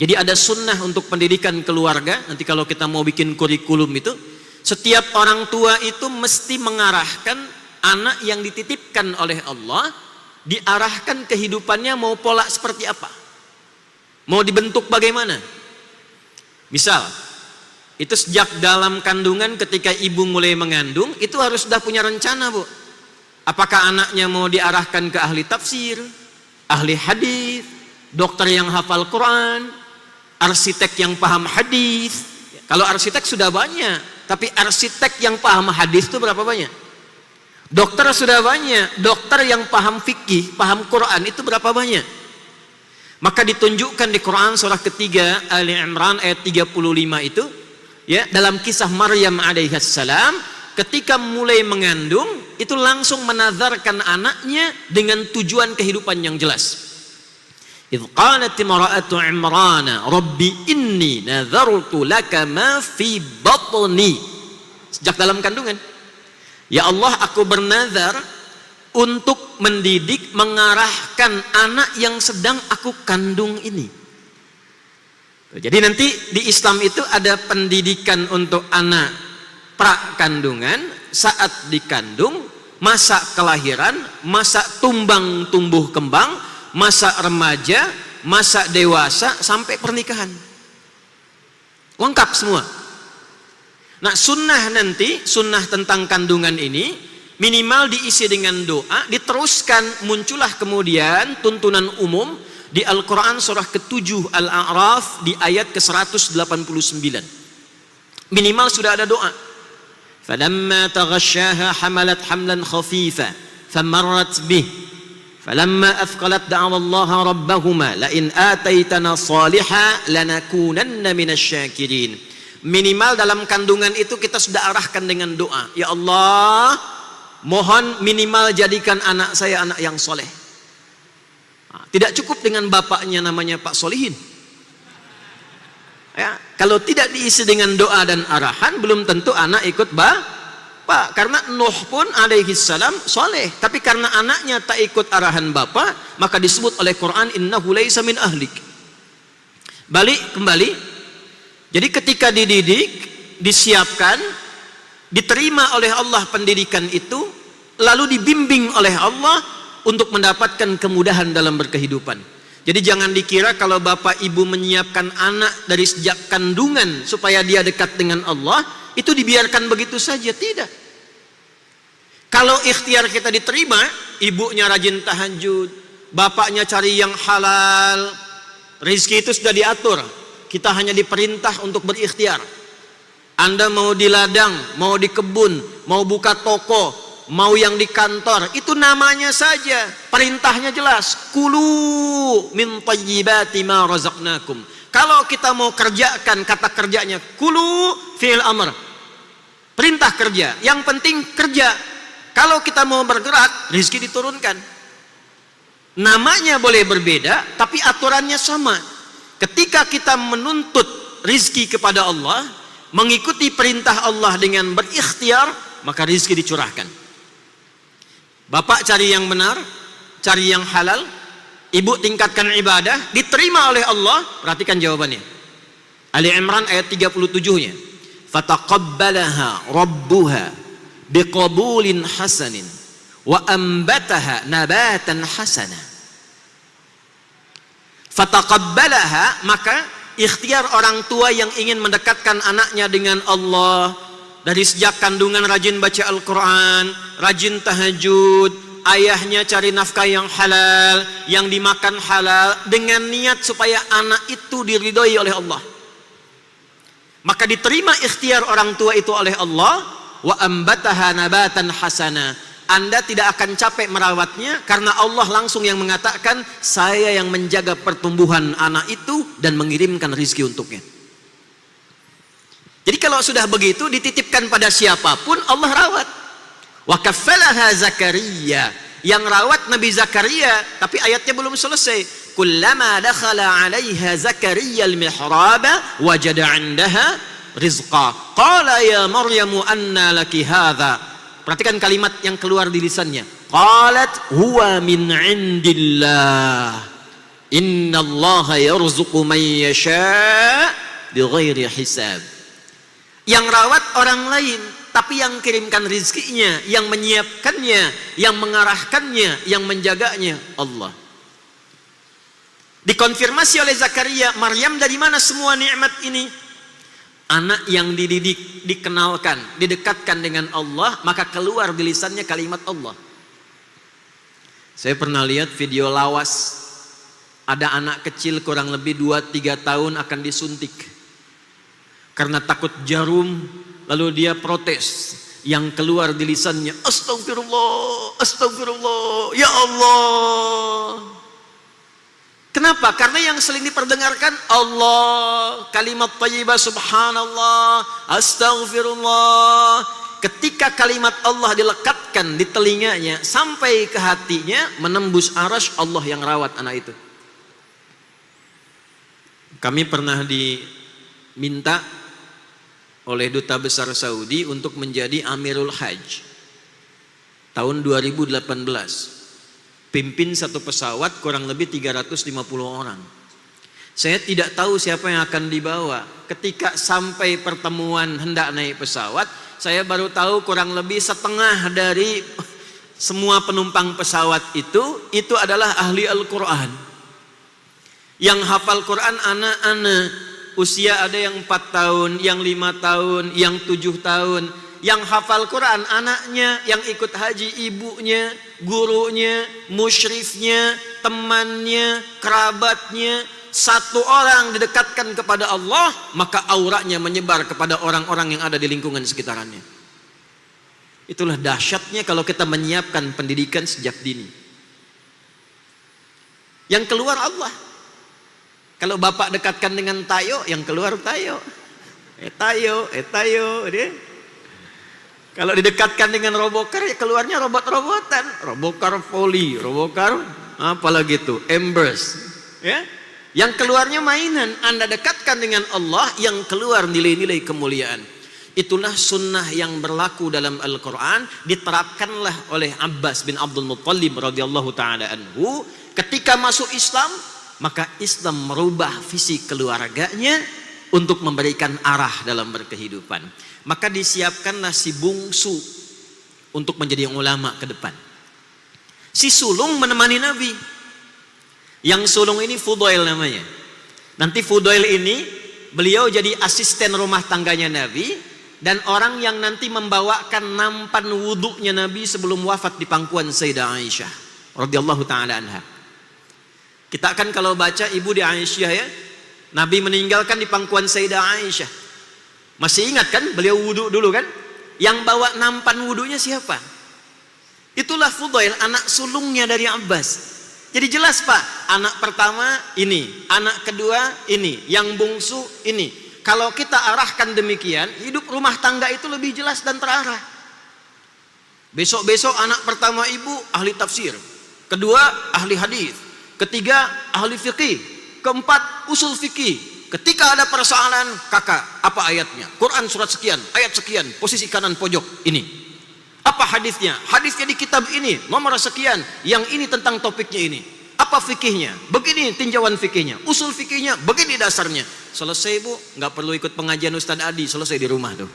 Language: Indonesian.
Jadi ada sunnah untuk pendidikan keluarga. Nanti kalau kita mau bikin kurikulum itu, setiap orang tua itu mesti mengarahkan anak yang dititipkan oleh Allah, diarahkan kehidupannya mau pola seperti apa, mau dibentuk bagaimana. Misal, itu sejak dalam kandungan ketika ibu mulai mengandung, itu harus sudah punya rencana, Bu. Apakah anaknya mau diarahkan ke ahli tafsir, ahli hadis, dokter yang hafal Quran, arsitek yang paham hadis. Kalau arsitek sudah banyak, tapi arsitek yang paham hadis itu berapa banyak? Dokter sudah banyak, dokter yang paham fikih, paham Quran itu berapa banyak? Maka ditunjukkan di Quran surah ketiga Ali Imran ayat 35 itu, ya, dalam kisah Maryam alaihissalam ketika mulai mengandung itu langsung menazarkan anaknya dengan tujuan kehidupan yang jelas. Idh qalat imra'atu Imran rabbi inni nazartu laka ma fi batni. Sejak dalam kandungan, ya Allah, aku bernazar untuk mendidik, mengarahkan anak yang sedang aku kandung ini. Jadi nanti di Islam itu ada pendidikan untuk anak prakandungan, saat dikandung, masa kelahiran, masa tumbang tumbuh kembang, masa remaja, masa dewasa, sampai pernikahan. Lengkap semua. Nah, sunnah nanti, sunnah tentang kandungan ini minimal diisi dengan doa, diteruskan muncullah kemudian tuntunan umum di Al-Quran surah ke-7 Al-A'raf di ayat ke-189. Minimal sudah ada doa. Falamma taghasyaha hamalat hamlan khafifa famarrat bih falamma athqalat da'awa Allah rabbahuma la in ataitana salihah lanakunanna minasyakirin. Minimal dalam kandungan itu kita sudah arahkan dengan doa. Ya Allah, mohon minimal jadikan anak saya anak yang soleh. Tidak cukup dengan bapaknya namanya Pak Solihin. Ya, kalau tidak diisi dengan doa dan arahan, belum tentu anak ikut bapak. Karena Nuh pun alaihi salam soleh, tapi karena anaknya tak ikut arahan bapak, maka disebut oleh Quran innahu laisa min ahlik. Balik kembali. Jadi ketika dididik, disiapkan, diterima oleh Allah pendidikan itu, lalu dibimbing oleh Allah untuk mendapatkan kemudahan dalam berkehidupan. Jadi jangan dikira kalau bapak ibu menyiapkan anak dari sejak kandungan supaya dia dekat dengan Allah, itu dibiarkan begitu saja. Tidak. Kalau ikhtiar kita diterima, ibunya rajin tahajud, bapaknya cari yang halal, rezeki itu sudah diatur. Kita hanya diperintah untuk berikhtiar. Anda mau di ladang, mau di kebun, mau buka toko, mau yang di kantor, itu namanya saja, perintahnya jelas, kulu min thayyibati ma razaqnakum. Kalau kita mau kerjakan, kata kerjanya kulu fi'il amr, perintah kerja, yang penting kerja. Kalau kita mau bergerak, rezeki diturunkan. Namanya boleh berbeda, tapi aturannya sama. Ketika kita menuntut rezeki kepada Allah, mengikuti perintah Allah dengan berikhtiar, maka rezeki dicurahkan. Bapak cari yang benar, cari yang halal, ibu tingkatkan ibadah, diterima oleh Allah. Perhatikan jawabannya. Ali Imran ayat 37-nya. Fataqabbalaha rabbuha biqabulin hasanin wa ambataha nabatan hasana. Fataqabbalaha, maka ikhtiar orang tua yang ingin mendekatkan anaknya dengan Allah, dari sejak kandungan rajin baca Al-Quran, rajin tahajud, ayahnya cari nafkah yang halal, yang dimakan halal, dengan niat supaya anak itu diridhoi oleh Allah. Maka diterima ikhtiar orang tua itu oleh Allah. Wa ambataha nabatan hasana. Anda tidak akan capek merawatnya, karena Allah langsung yang mengatakan, saya yang menjaga pertumbuhan anak itu dan mengirimkan rezeki untuknya. Jadi kalau sudah begitu, dititipkan pada siapapun, Allah rawat. Wa kaffalaha Zakaria, yang rawat Nabi Zakaria, tapi ayatnya belum selesai. Kullama dakhala 'alaiha Zakaria al-mihraba wajada 'indaha rizqa. Qala ya Maryamu anna laki hadza. Perhatikan kalimat yang keluar di lisannya. Qalat huwa min indillah. Innallaha yarzuqu man yasha' bighairi hisab. Yang rawat orang lain, tapi yang kirimkan rizkinya, yang menyiapkannya, yang mengarahkannya, yang menjaganya Allah. Dikonfirmasi oleh Zakaria, Maryam dari mana semua nikmat ini? Anak yang dididik, dikenalkan, didekatkan dengan Allah, maka keluar di lisannya kalimat Allah. Saya pernah lihat video lawas, ada anak kecil kurang lebih 2-3 tahun akan disuntik karena takut jarum, lalu dia protes, yang keluar di lisannya astagfirullah, astagfirullah, ya Allah. Kenapa? Karena yang sering diperdengarkan Allah, kalimat thayyibah, subhanallah, astaghfirullah. Ketika kalimat Allah dilekatkan di telinganya sampai ke hatinya, menembus arasy, Allah yang rawat anak itu. Kami pernah diminta oleh Duta Besar Saudi untuk menjadi Amirul Hajj tahun 2018. Pimpin satu pesawat kurang lebih 350 orang. Saya tidak tahu siapa yang akan dibawa. Ketika sampai pertemuan hendak naik pesawat, saya baru tahu kurang lebih setengah dari semua penumpang pesawat itu adalah ahli Al-Quran. Yang hafal Quran anak-anak, usia ada yang 4 tahun, yang 5 tahun, yang 7 tahun. Yang hafal Quran anaknya, yang ikut haji ibunya, gurunya, musyrifnya, temannya, kerabatnya. Satu orang didekatkan kepada Allah, maka auranya menyebar kepada orang-orang yang ada di lingkungan sekitarannya. Itulah dahsyatnya kalau kita menyiapkan pendidikan sejak dini. Yang keluar Allah. Kalau bapak dekatkan dengan tayo, yang keluar tayo. Tayo, dia. Kalau didekatkan dengan robokar, ya keluarnya robot-robotan. Robokar volley, robokar apalagi itu, embers. Ya? Yang keluarnya mainan. Anda dekatkan dengan Allah, yang keluar nilai-nilai kemuliaan. Itulah sunnah yang berlaku dalam Al-Quran. Diterapkanlah oleh Abbas bin Abdul Muttalib radhiyallahu ta'ala anhu. Ketika masuk Islam, maka Islam merubah visi keluarganya untuk memberikan arah dalam berkehidupan. Maka disiapkanlah si bungsu untuk menjadi ulama ke depan. Si sulung menemani Nabi. Yang sulung ini Fudail namanya. Nanti Fudail ini beliau jadi asisten rumah tangganya Nabi dan orang yang nanti membawakan nampan wudunya Nabi sebelum wafat di pangkuan Sayyidah Aisyah radhiyallahu taala anha. Kita akan kalau baca ibu di Aisyah ya, Nabi meninggalkan di pangkuan Sayyidah Aisyah. Masih ingat kan beliau wudhu dulu kan? Yang bawa nampan wudhunya siapa? Itulah Fudail, anak sulungnya dari Abbas. Jadi jelas Pak, anak pertama ini, anak kedua ini, yang bungsu ini. Kalau kita arahkan demikian, hidup rumah tangga itu lebih jelas dan terarah. Besok-besok anak pertama ibu ahli tafsir, kedua ahli hadis, ketiga ahli fikih, keempat usul fikih. Ketika ada persoalan, kakak, apa ayatnya? Quran surat sekian, ayat sekian, posisi kanan pojok ini. Apa hadisnya? Hadisnya di kitab ini, nomor sekian, yang ini tentang topiknya ini. Apa fikihnya? Begini tinjauan fikihnya, usul fikihnya, begini dasarnya. Selesai Bu, nggak perlu ikut pengajian Ustadz Adi, selesai di rumah tuh.